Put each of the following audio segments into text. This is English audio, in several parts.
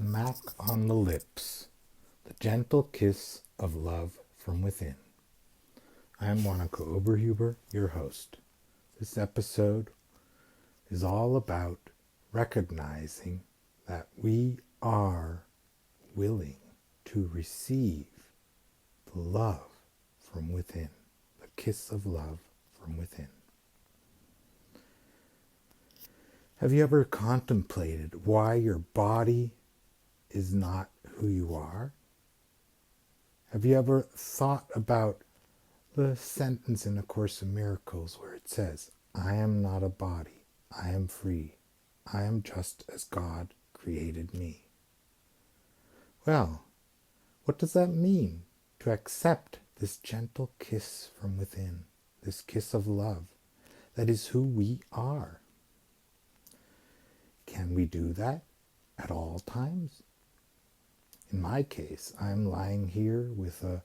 Smack on the lips, the gentle kiss of love from within. I am Monica Oberhuber, your host. This episode is all about recognizing that we are willing to receive the love from within, the kiss of love from within. Have you ever contemplated why your body is not who you are? Have you ever thought about the sentence in A Course in Miracles where it says, I am not a body, I am free, I am just as God created me? Well, what does that mean to accept this gentle kiss from within, this kiss of love that is who we are? Can we do that at all times? In my case, I'm lying here with a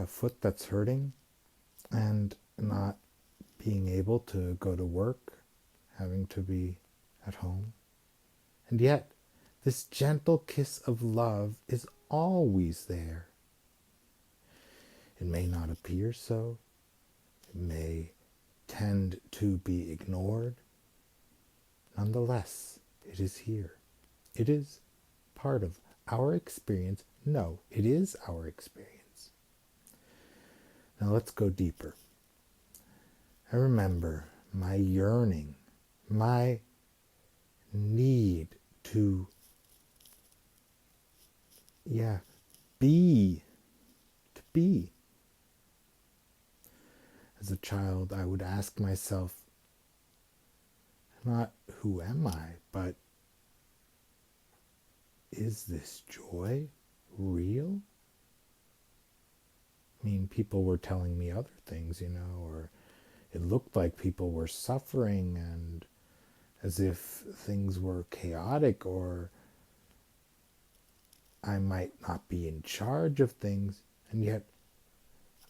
foot that's hurting and not being able to go to work, having to be at home. And yet, this gentle kiss of love is always there. It may not appear so. It may tend to be ignored. Nonetheless, it is here. It is part of our experience. No, it is our experience. Now let's go deeper. I remember my yearning, my need to be. As a child, I would ask myself, not who am I, but is this joy real? I mean, people were telling me other things, or it looked like people were suffering and as if things were chaotic, or I might not be in charge of things. And yet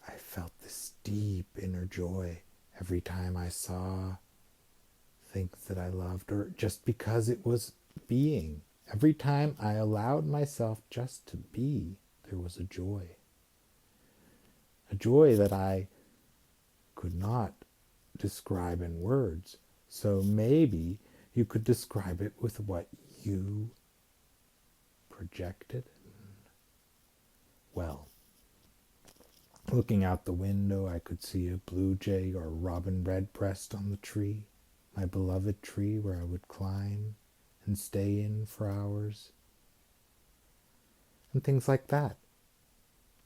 I felt this deep inner joy every time I saw things that I loved, or just because it was being. Every time I allowed myself just to be, there was a joy. A joy that I could not describe in words. So maybe you could describe it with what you projected. Well, looking out the window, I could see a blue jay or robin redbreast on the tree, my beloved tree where I would climb and stay in for hours, and things like that.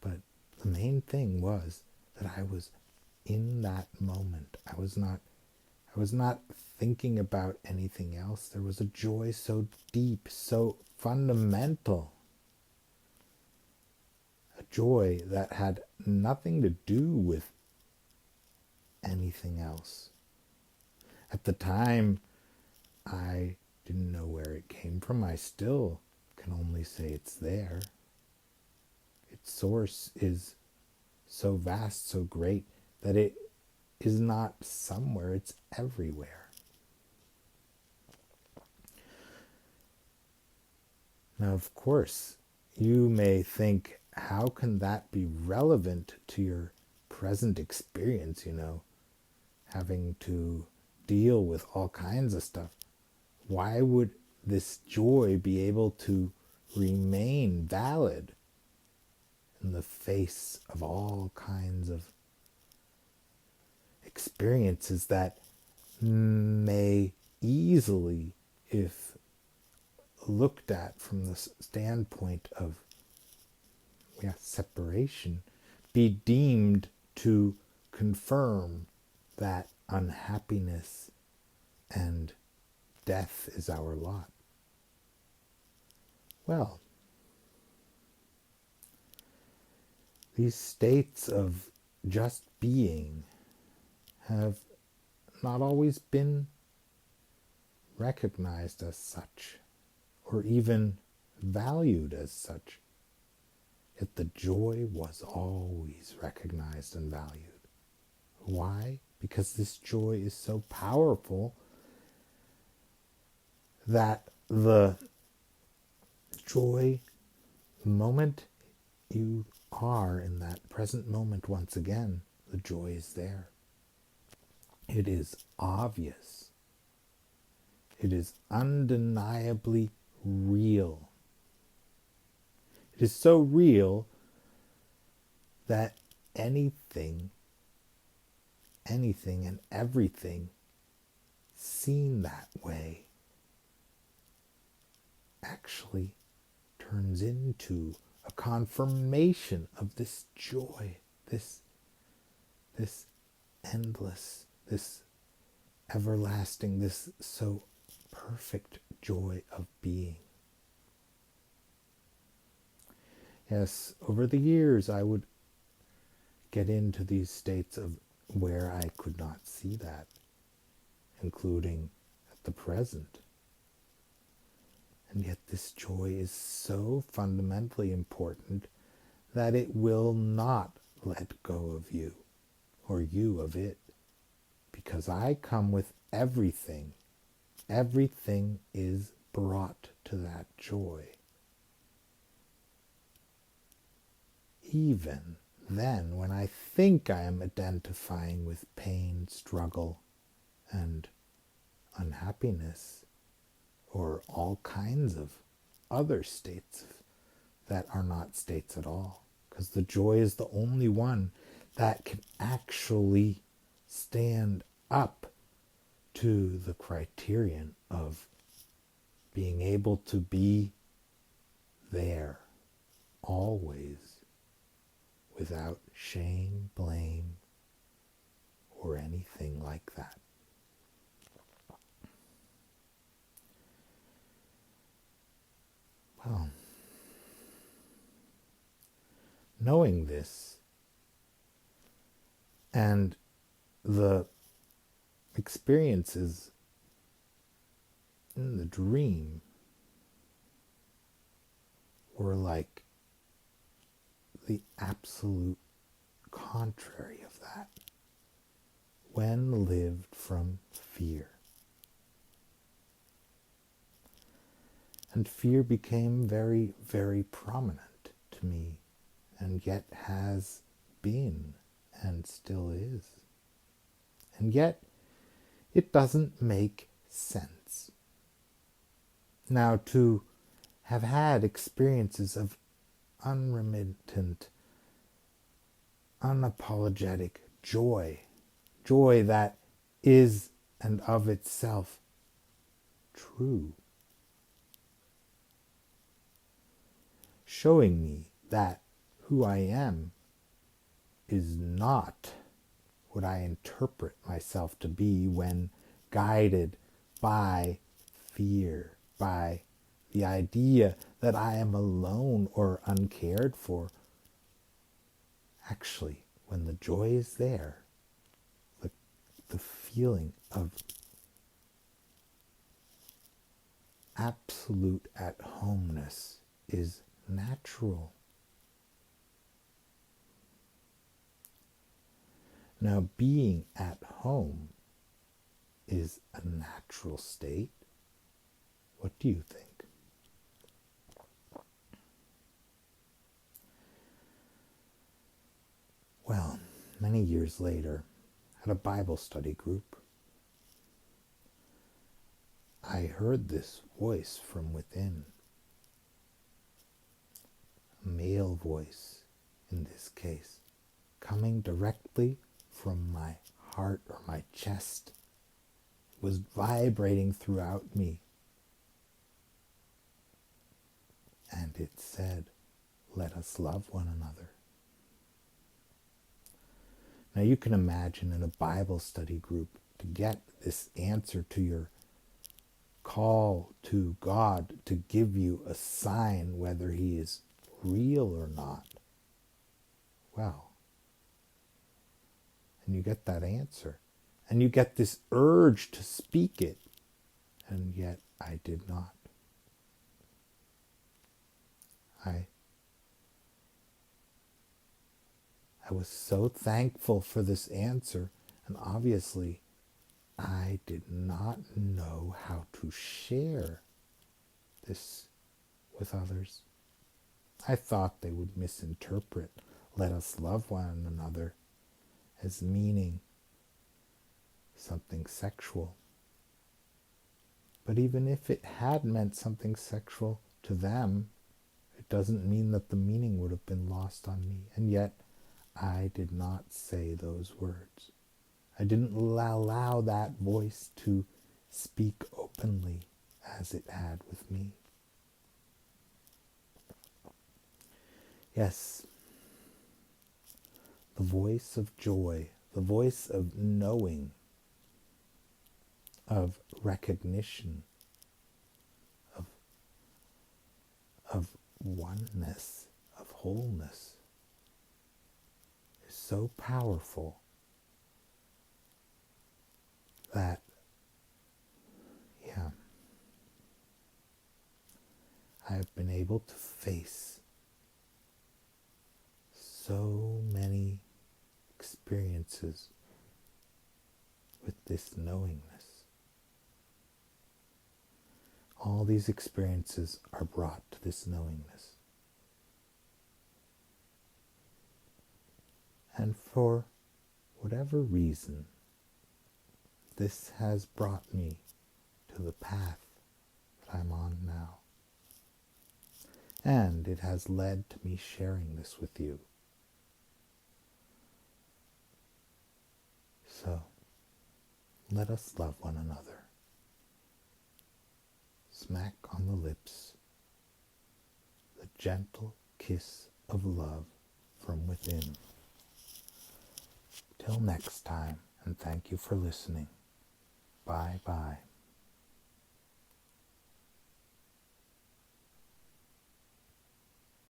But the main thing was that I was in that moment. I was not thinking about anything else. There was a joy so deep, so fundamental. A joy that had nothing to do with anything else. At the time, I didn't know where it came from. I still can only say it's there. Its source is so vast, so great, that it is not somewhere, it's everywhere. Now, of course, you may think, how can that be relevant to your present experience, having to deal with all kinds of stuff? Why would this joy be able to remain valid in the face of all kinds of experiences that may easily, if looked at from the standpoint of separation, be deemed to confirm that unhappiness and death is our lot? Well, these states of just being have not always been recognized as such, or even valued as such. Yet the joy was always recognized and valued. Why? Because this joy is so powerful that the joy, the moment you are in that present moment once again, the joy is there. It is obvious. It is undeniably real. It is so real that anything and everything seen that way actually turns into a confirmation of this joy, this endless, this everlasting, this so perfect joy of being. Yes, over the years I would get into these states of where I could not see that, including at the present. And yet this joy is so fundamentally important that it will not let go of you, or you of it, because I come with everything. Everything is brought to that joy. Even then, when I think I am identifying with pain, struggle, and unhappiness, or all kinds of other states that are not states at all, because the joy is the only one that can actually stand up to the criterion of being able to be there always, without shame, blame, or anything like that. Well, knowing this and the experiences in the dream were like the absolute contrary of that, when lived from fear. And fear became very, very prominent to me, and yet has been and still is. And yet it doesn't make sense. Now, to have had experiences of unremittent, unapologetic joy that is and of itself true, showing me that who I am is not what I interpret myself to be when guided by fear, by the idea that I am alone or uncared for. Actually, when the joy is there, the feeling of absolute at-homeness is natural. Now, being at home is a natural state. What do you think? Well, many years later, at a Bible study group, I heard this voice from within. A male voice, in this case, coming directly from my heart or my chest. It was vibrating throughout me. And it said, "Let us love one another." Now you can imagine in a Bible study group, to get this answer to your call to God to give you a sign whether He is real or not. Well, and you get that answer, and you get this urge to speak it, and yet I did not. I was so thankful for this answer, and obviously I did not know how to share this with others. I thought they would misinterpret "let us love one another" as meaning something sexual. But even if it had meant something sexual to them, it doesn't mean that the meaning would have been lost on me. And yet, I did not say those words. I didn't allow that voice to speak openly as it had with me. Yes, the voice of joy, the voice of knowing, of recognition, of oneness, of wholeness, is so powerful that, I have been able to face so many experiences with this knowingness. All these experiences are brought to this knowingness. And for whatever reason, this has brought me to the path that I'm on now. And it has led to me sharing this with you. So, let us love one another. Smack on the lips, the gentle kiss of love from within. Till next time, and thank you for listening. Bye-bye.